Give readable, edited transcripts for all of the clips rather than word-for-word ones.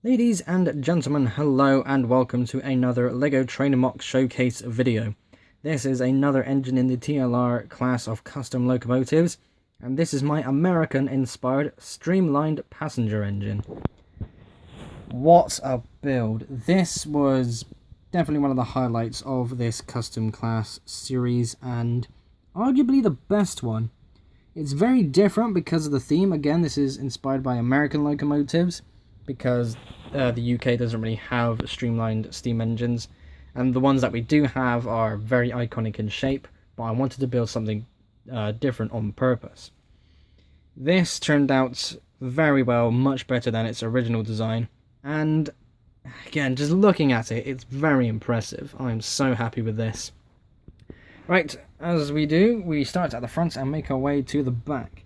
Ladies and gentlemen, hello and welcome to another LEGO Trainer MOC showcase video. This is another engine in the TLR class of custom locomotives, and this is my American-inspired streamlined passenger engine. What a build! This was definitely one of the highlights of this custom class series, and arguably the best one. It's very different because of the theme. Again, this is inspired by American locomotives, because the UK doesn't really have streamlined steam engines, and the ones that we do have are very iconic in shape, but I wanted to build something different on purpose. This turned out very well, much better than its original design, and again, just looking at it, it's very impressive. I'm so happy with this. Right, as we do, we start at the front and make our way to the back.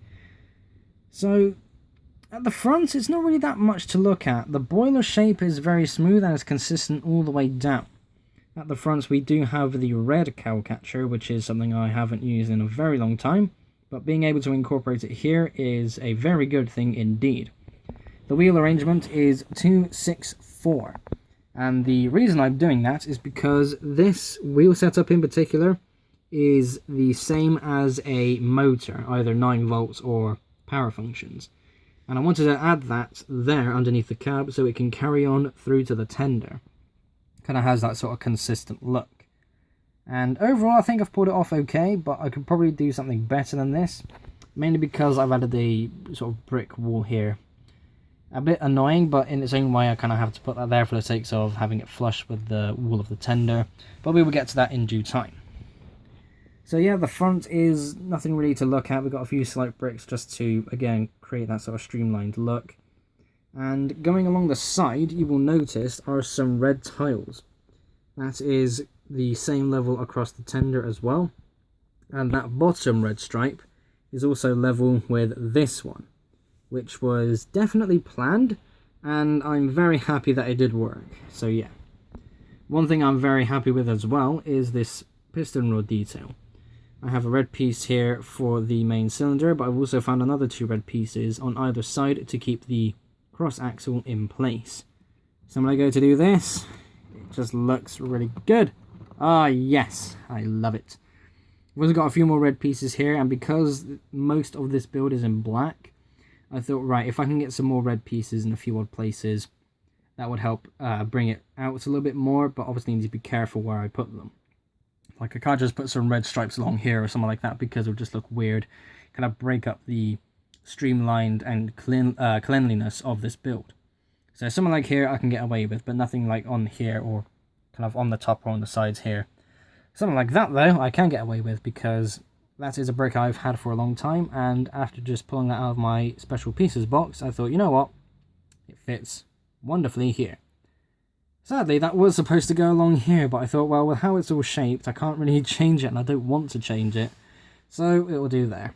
So at the front, it's not really that much to look at. The boiler shape is very smooth and is consistent all the way down. At the front, we do have the red cow catcher, which is something I haven't used in a very long time, but being able to incorporate it here is a very good thing indeed. The wheel arrangement is 264, and the reason I'm doing that is because this wheel setup in particular is the same as a motor, either 9 volts or power functions. And I wanted to add that there underneath the cab so it can carry on through to the tender. Kind of has that sort of consistent look. And overall, I think I've pulled it off okay, but I could probably do something better than this. Mainly because I've added a sort of brick wall here. A bit annoying, but in its own way I kind of have to put that there for the sake of having it flush with the wall of the tender. But we will get to that in due time. So yeah, the front is nothing really to look at. We've got a few slight bricks just to, again, create that sort of streamlined look. And going along the side, you will notice are some red tiles. That is the same level across the tender as well. And that bottom red stripe is also level with this one, which was definitely planned, and I'm very happy that it did work. So yeah. One thing I'm very happy with as well is this piston rod detail. I have a red piece here for the main cylinder, but I've also found another 2 red pieces on either side to keep the cross axle in place. So when I go to do this, it just looks really good. Ah yes, I love it. I've also got a few more red pieces here, and because most of this build is in black, I thought, right, if I can get some more red pieces in a few odd places, that would help bring it out a little bit more, but obviously need to be careful where I put them. Like, I can't just put some red stripes along here or something like that because it would just look weird. Kind of break up the streamlined and cleanliness of this build. So something like here I can get away with, but nothing like on here or kind of on the top or on the sides here. Something like that, though, I can get away with because that is a brick I've had for a long time, and after just pulling that out of my special pieces box, I thought, you know what? It fits wonderfully here. Sadly, that was supposed to go along here, but I thought, well, with how it's all shaped, I can't really change it, and I don't want to change it, so it will do there.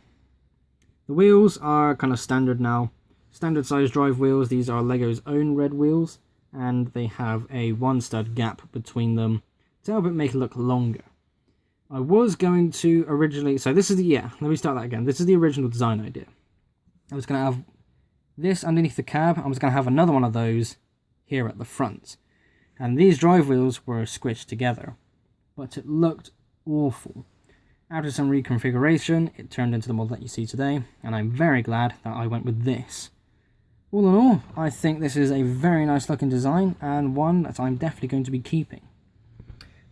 The wheels are kind of standard now. Standard size drive wheels. These are LEGO's own red wheels, and they have a 1 stud gap between them to help it make it look longer. I was going to originally, so this is the, let me start that again. This is the original design idea. I was going to have this underneath the cab. I was going to have another one of those here at the front. And these drive wheels were squished together, but it looked awful. After some reconfiguration, it turned into the model that you see today, and I'm very glad that I went with this. All in all, I think this is a very nice looking design, and one that I'm definitely going to be keeping.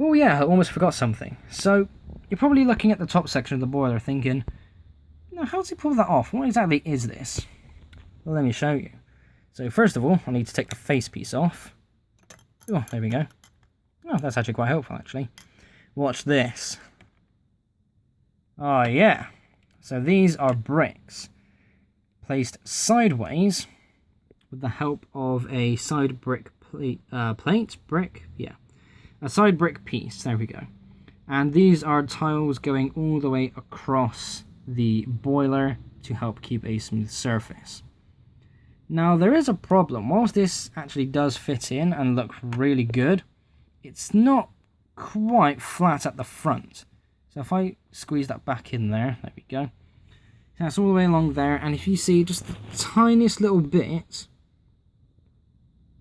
Oh yeah, I almost forgot something. So, you're probably looking at the top section of the boiler thinking, now how does he pull that off? What exactly is this? Well, let me show you. So first of all, I need to take the face piece off. Oh, there we go. Oh, that's actually quite helpful, actually. Watch this. Oh, yeah. So these are bricks placed sideways with the help of a side brick a side brick piece. There we go. And these are tiles going all the way across the boiler to help keep a smooth surface. Now, there is a problem. Whilst this actually does fit in and look really good, it's not quite flat at the front. So if I squeeze that back in there we go. That's all the way along there, and if you see just the tiniest little bit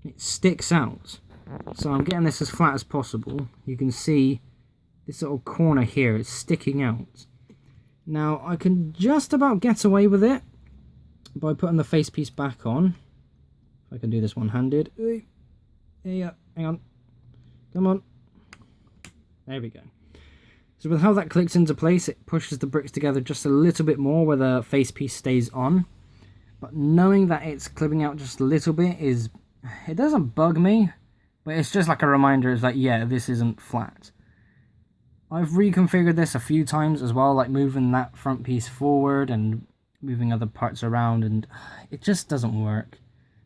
it sticks out. So I'm getting this as flat as possible. You can see this little corner here is sticking out. Now I can just about get away with it by putting the facepiece back on. If I can do this one-handed. Yeah, hang on. Come on. There we go. So with how that clicks into place, it pushes the bricks together just a little bit more where the facepiece stays on. But knowing that it's clipping out just a little bit it doesn't bug me, but it's just like a reminder, it's like, yeah, this isn't flat. I've reconfigured this a few times as well, like moving that front piece forward and moving other parts around, and it just doesn't work.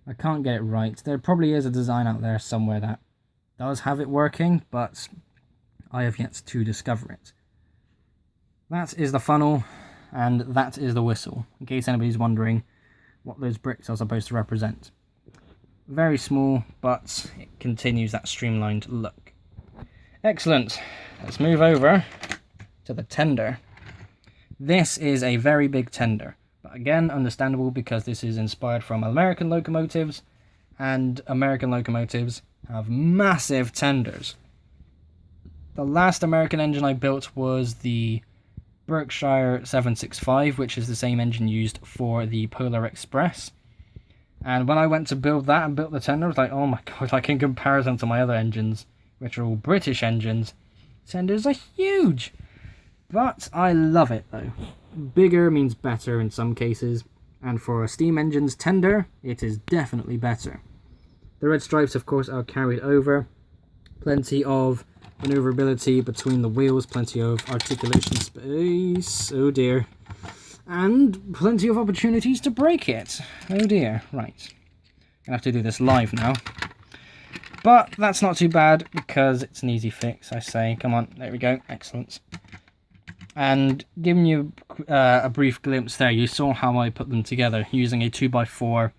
I can't get it right. There probably is a design out there somewhere that does have it working, but I have yet to discover it. That is the funnel, and that is the whistle, in case anybody's wondering what those bricks are supposed to represent. Very small, but it continues that streamlined look. Excellent. Let's move over to the tender. This is a very big tender, but again, understandable because this is inspired from American locomotives, and American locomotives have massive tenders. The last American engine I built was the Berkshire 765, which is the same engine used for the Polar Express. And when I went to build that and built the tender, I was like, oh my god, like in comparison to my other engines, which are all British engines, tenders are huge. But I love it though. Bigger means better in some cases, and for a steam engine's tender, it is definitely better. The red stripes, of course, are carried over. Plenty of maneuverability between the wheels, plenty of articulation space, oh dear, and plenty of opportunities to break it, oh dear. Right, I have to do this live now, but that's not too bad because it's an easy fix, I say. Come on, there we go, excellent. And giving you a brief glimpse there, you saw how I put them together using a 2x4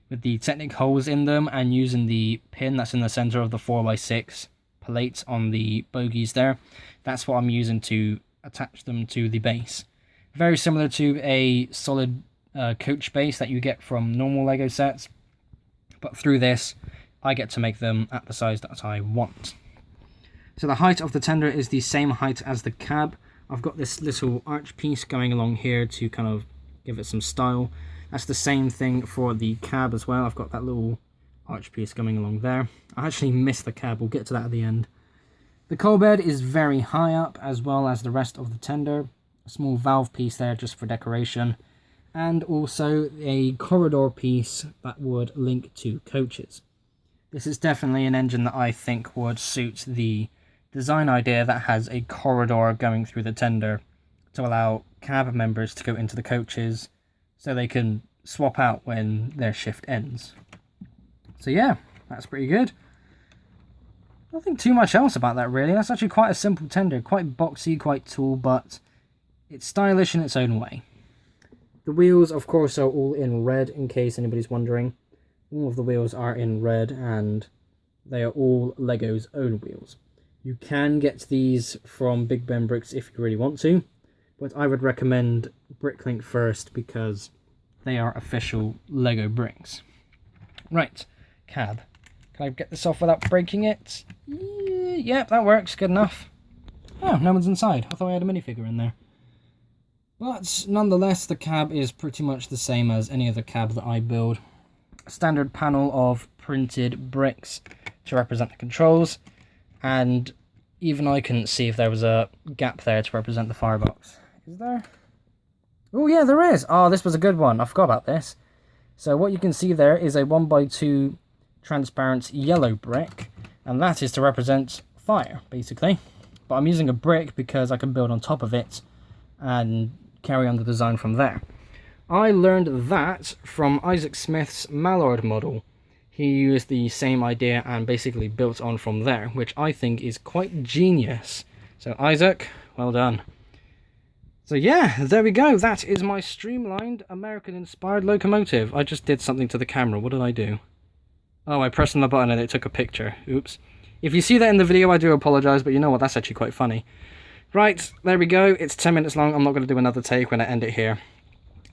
with the Technic holes in them and using the pin that's in the center of the 4x6 plate on the bogies there. That's what I'm using to attach them to the base. Very similar to a solid coach base that you get from normal Lego sets, but through this I get to make them at the size that I want. So the height of the tender is the same height as the cab. I've got this little arch piece going along here to kind of give it some style. That's the same thing for the cab as well. I've got that little arch piece coming along there. I actually missed the cab, we'll get to that at the end. The coal bed is very high up, as well as the rest of the tender. A small valve piece there just for decoration, and also a corridor piece that would link to coaches. This is definitely an engine that I think would suit the design idea that has a corridor going through the tender to allow cab members to go into the coaches so they can swap out when their shift ends. So yeah, that's pretty good. Nothing too much else about that really. That's actually quite a simple tender, quite boxy, quite tall, but it's stylish in its own way. The wheels, of course, are all in red, in case anybody's wondering. All of the wheels are in red, and they are all Lego's own wheels. You can get these from Big Ben Bricks if you really want to, but I would recommend Bricklink first because they are official Lego bricks. Right, cab. Can I get this off without breaking it? Yep, that works, good enough. Oh, no one's inside. I thought I had a minifigure in there. But nonetheless, the cab is pretty much the same as any other cab that I build. A standard panel of printed bricks to represent the controls, and even I couldn't see if there was a gap there to represent the firebox. Is there? Oh yeah, there is! Oh, this was a good one. I forgot about this. So what you can see there is a 1x2 transparent yellow brick, and that is to represent fire, basically. But I'm using a brick because I can build on top of it and carry on the design from there. I learned that from Isaac Smith's Mallard model. He used the same idea and basically built on from there, which I think is quite genius. So Isaac, well done. So yeah, there we go. That is my streamlined American-inspired locomotive. I just did something to the camera. What did I do? Oh, I pressed on the button and it took a picture. Oops. If you see that in the video, I do apologise, but you know what? That's actually quite funny. Right, there we go. It's 10 minutes long. I'm not going to do another take when I end it here.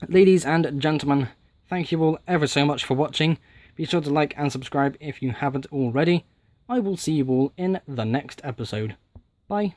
Ladies and gentlemen, thank you all ever so much for watching. Be sure to like and subscribe if you haven't already. I will see you all in the next episode. Bye.